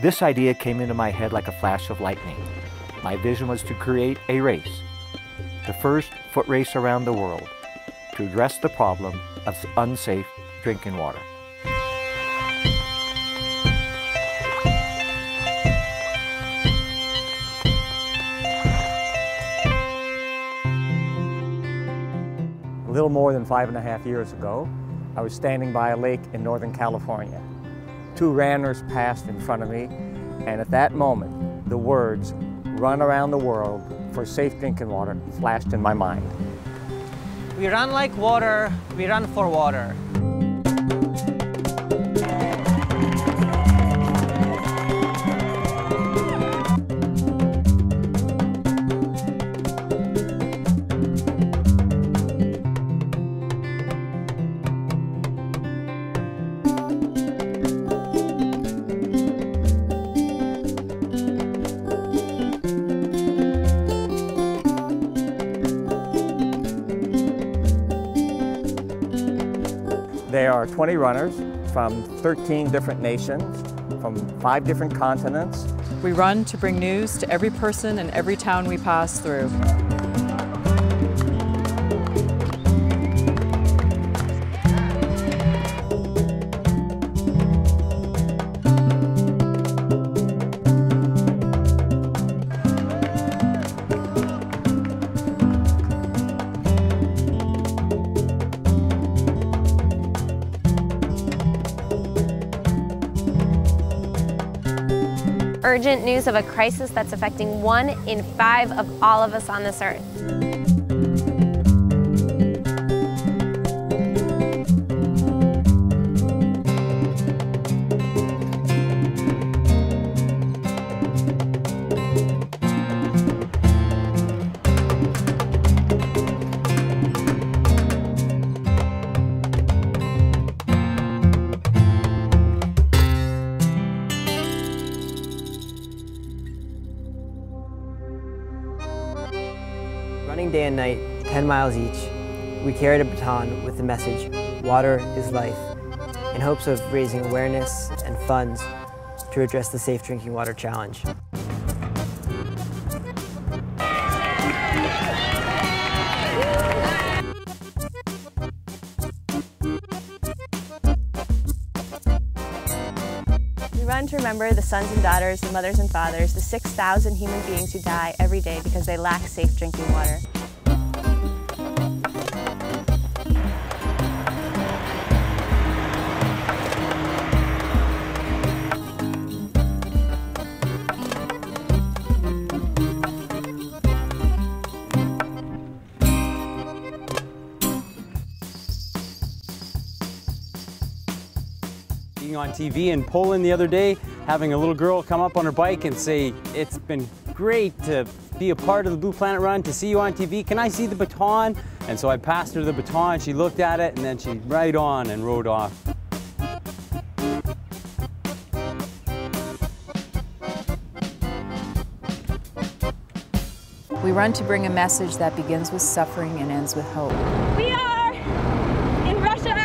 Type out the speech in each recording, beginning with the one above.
This idea came into my head like a flash of lightning. My vision was to create a race, the first foot race around the world, to address the problem of unsafe drinking water. A little more than 5.5 years ago, I was standing by a lake in Northern California. Two runners passed in front of me, and at that moment, the words, "Run around the world for safe drinking water," flashed in my mind. We run like water, we run for water. There are 20 runners from 13 different nations, from 5 different continents. We run to bring news to every person and every town we pass through. Urgent news of a crisis that's affecting 1 in 5 of all of us on this earth. Running day and night, 10 miles each, we carried a baton with the message, "Water is life," in hopes of raising awareness and funds to address the Safe Drinking Water Challenge. We run to remember the sons and daughters, the mothers and fathers, the 6,000 human beings who die every day because they lack safe drinking water. Being on TV in Poland the other day, having a little girl come up on her bike and say, "It's been great to be a part of the Blue Planet Run, to see you on TV. Can I see the baton?" And so I passed her the baton, she looked at it, and then she right on and rode off. We run to bring a message that begins with suffering and ends with hope. We are in Russia.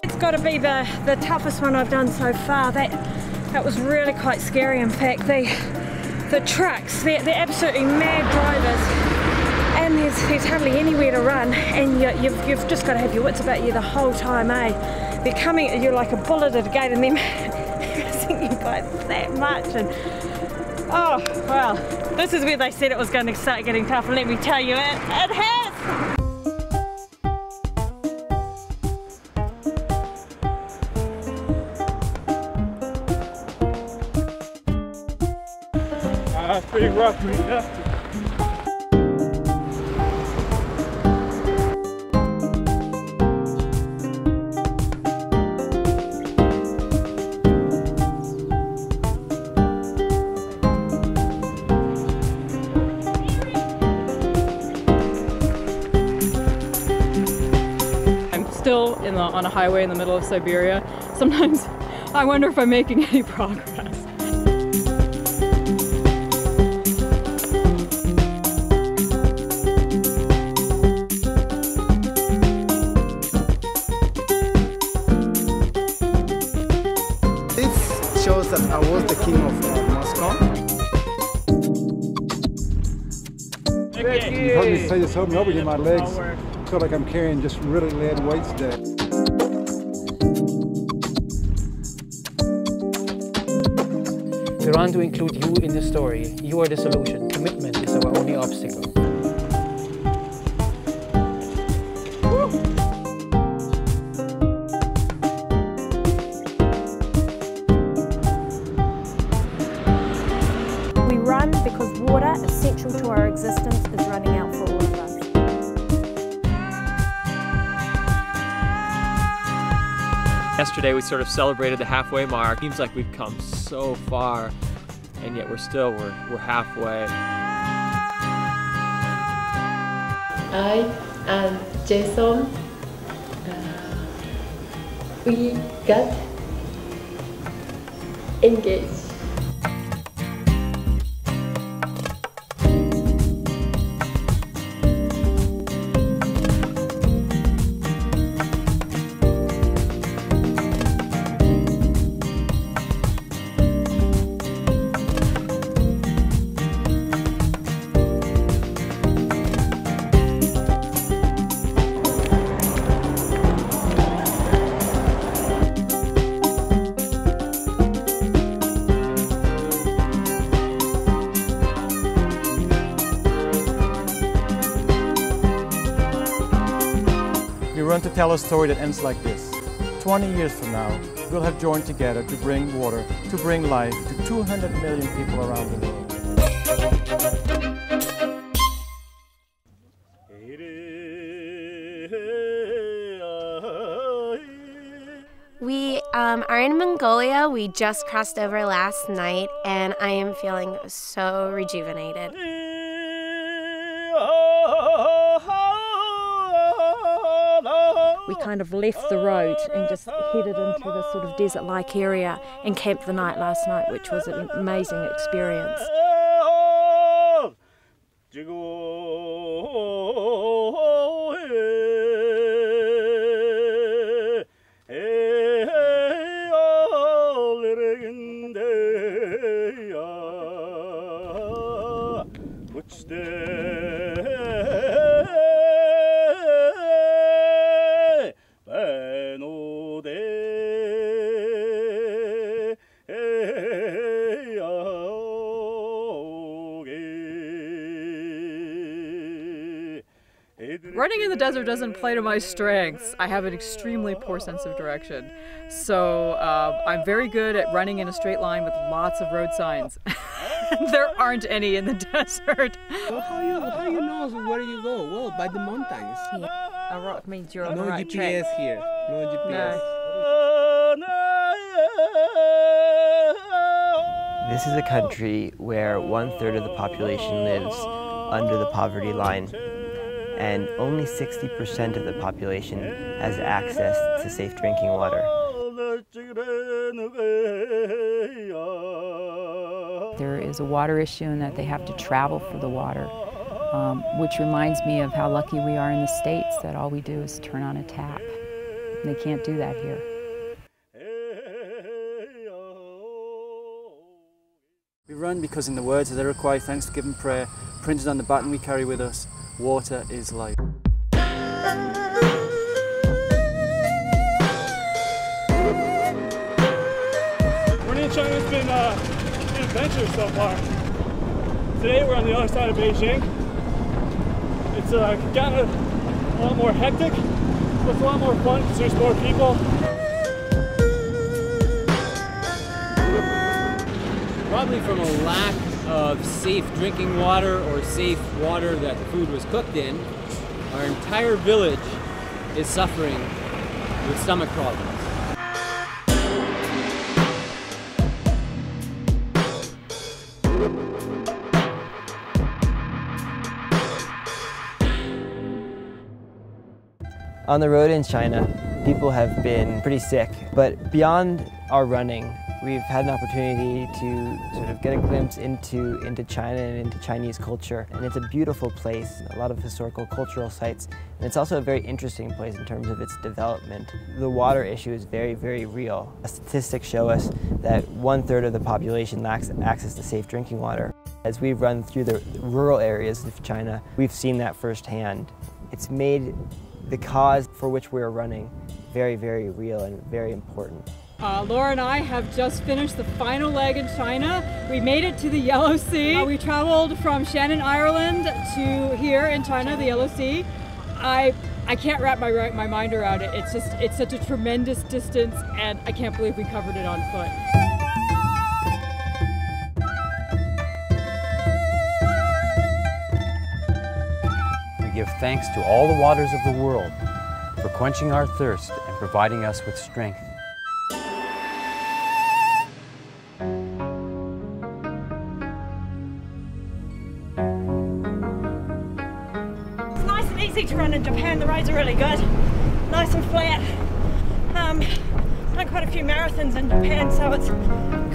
It's got to be the toughest one I've done so far. That was really quite scary. In fact, the trucks, they're absolutely mad drivers. And there's hardly anywhere to run, and you've just got to have your wits about you the whole time, eh? They're coming at you like a bullet at a gate, and then harassing you by that much. And oh, well, this is where they said it was going to start getting tough, and let me tell you, it has! It's pretty rough, yeah. Still on a highway in the middle of Siberia. Sometimes I wonder if I'm making any progress. king of Moscow. You've heard me say this over and over again, my legs feel like I'm carrying just really lead weights today. We want to include you in the story. You are the solution. Commitment is our only obstacle. We run because water, essential to our existence, is running out for all of us. Yesterday we sort of celebrated the halfway mark. Seems like we've come so far, and yet we're halfway. I and Jason, we got engaged. We run to tell a story that ends like this. 20 years from now, we'll have joined together to bring water, to bring life to 200 million people around the world. We are in Mongolia. We just crossed over last night, and I am feeling so rejuvenated. We kind of left the road and just headed into this sort of desert-like area and camped the night last night, which was an amazing experience. Running in the desert doesn't play to my strengths. I have an extremely poor sense of direction. So I'm very good at running in a straight line with lots of road signs. There aren't any in the desert. Well, how you know where you go? Well, by the mountains. Yeah. A rock means you're on the right GPS track. here. No GPS. This is a country where 1/3 of the population lives under the poverty line, and only 60% of the population has access to safe drinking water. There is a water issue in that they have to travel for the water, which reminds me of how lucky we are in the States that all we do is turn on a tap. They can't do that here. We run because in the words of the Iroquois Thanksgiving prayer, printed on the baton we carry with us, water is life. Running in China has been an adventure so far. Today we're on the other side of Beijing. It's gotten a lot more hectic, but it's a lot more fun because there's more people. Probably from a lack of safe drinking water or safe water that the food was cooked in, our entire village is suffering with stomach problems. On the road in China, people have been pretty sick, but beyond our running, We've had an opportunity to sort of get a glimpse into China and into Chinese culture, and it's a beautiful place, a lot of historical cultural sites, and it's also a very interesting place in terms of its development. The water issue is very, very real. Statistics show us that 1/3 of the population lacks access to safe drinking water. As we've run through the rural areas of China, we've seen that firsthand. It's made the cause for which we're running very, very real and very important. Laura and I have just finished the final leg in China. We made it to the Yellow Sea. We traveled from Shannon, Ireland to here in China, the Yellow Sea. I can't wrap my mind around it. It's such a tremendous distance, and I can't believe we covered it on foot. We give thanks to all the waters of the world for quenching our thirst and providing us with strength. It's nice and easy to run in Japan. The roads are really good, nice and flat. Done quite a few marathons in Japan, so it's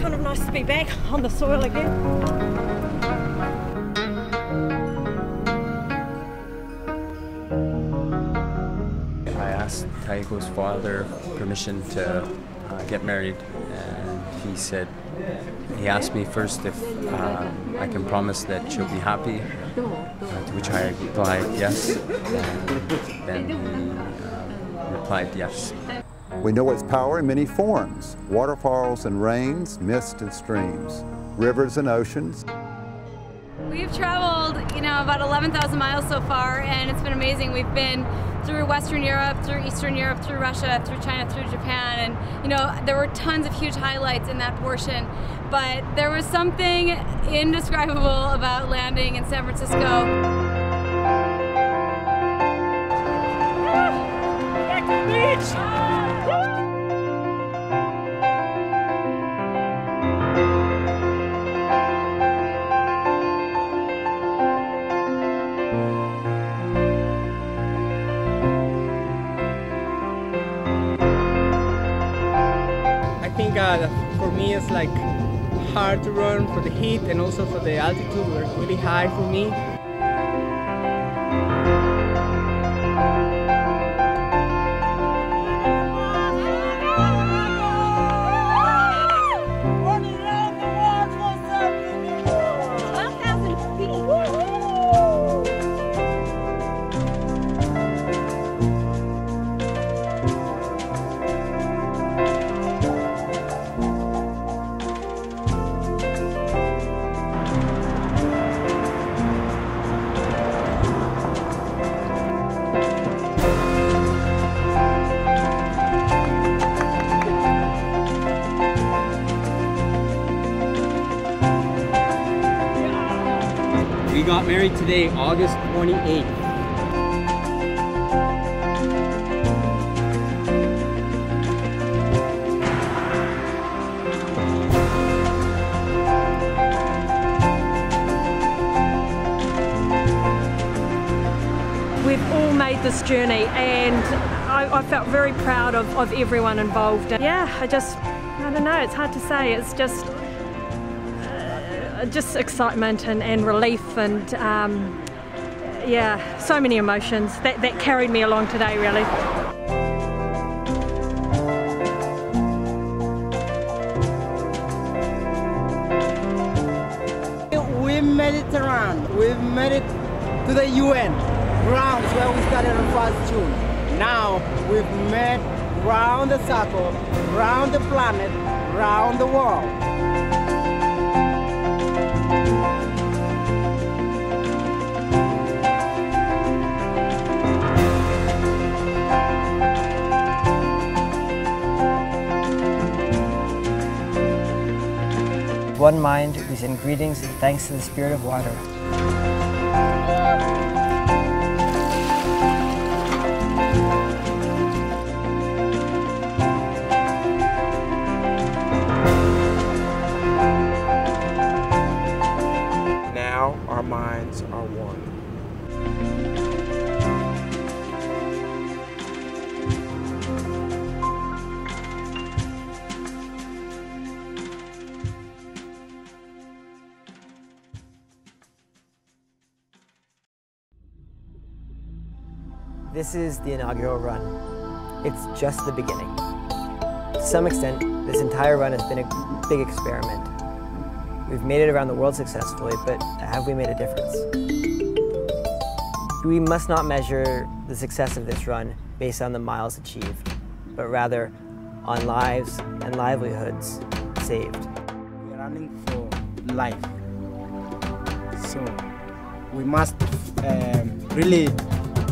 kind of nice to be back on the soil again. I asked Taiko's father permission to get married, and he asked me first if I can promise that she'll be happy, to which I replied yes, and then he replied yes. We know its power in many forms: waterfalls and rains, mist and streams, rivers and oceans. We've traveled, about 11,000 miles so far, and it's been amazing. We've been through Western Europe, through Eastern Europe, through Russia, through China, through Japan, and there were tons of huge highlights in that portion, but there was something indescribable about landing in San Francisco. Back to the beach! I think for me it's like hard to run for the heat, and also for the altitude were really high for me. We got married today, August 28th. We've all made this journey, and I felt very proud of everyone involved. Yeah, I don't know, it's hard to say. It's just excitement and relief, and yeah, so many emotions that carried me along today, really. We made it around. We've made it to the UN grounds where we started on 1st June. Now we've made round the circle, round the planet, round the world. One mind, we send greetings and thanks to the Spirit of Water. Now our minds are one. This is the inaugural run. It's just the beginning. To some extent, this entire run has been a big experiment. We've made it around the world successfully, but have we made a difference? We must not measure the success of this run based on the miles achieved, but rather on lives and livelihoods saved. We are running for life. So we must really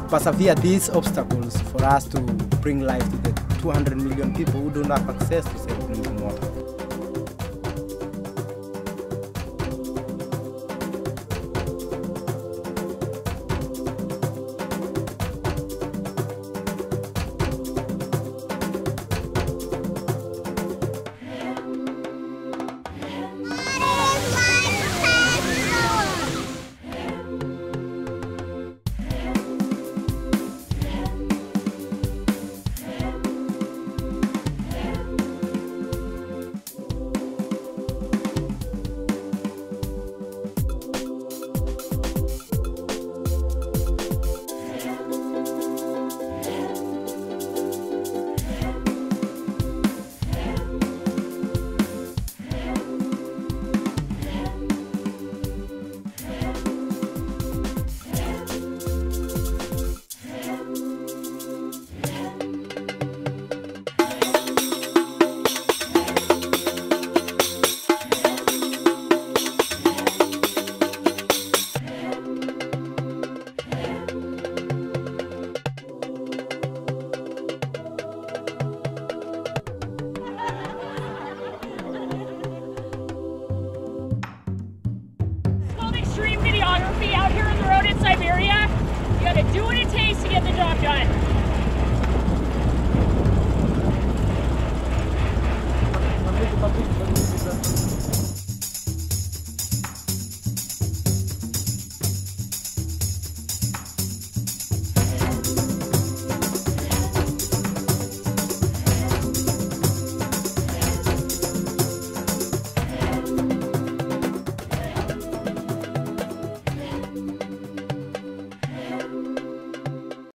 persevere these obstacles for us to bring life to the 200 million people who don't have access to safe drinking water.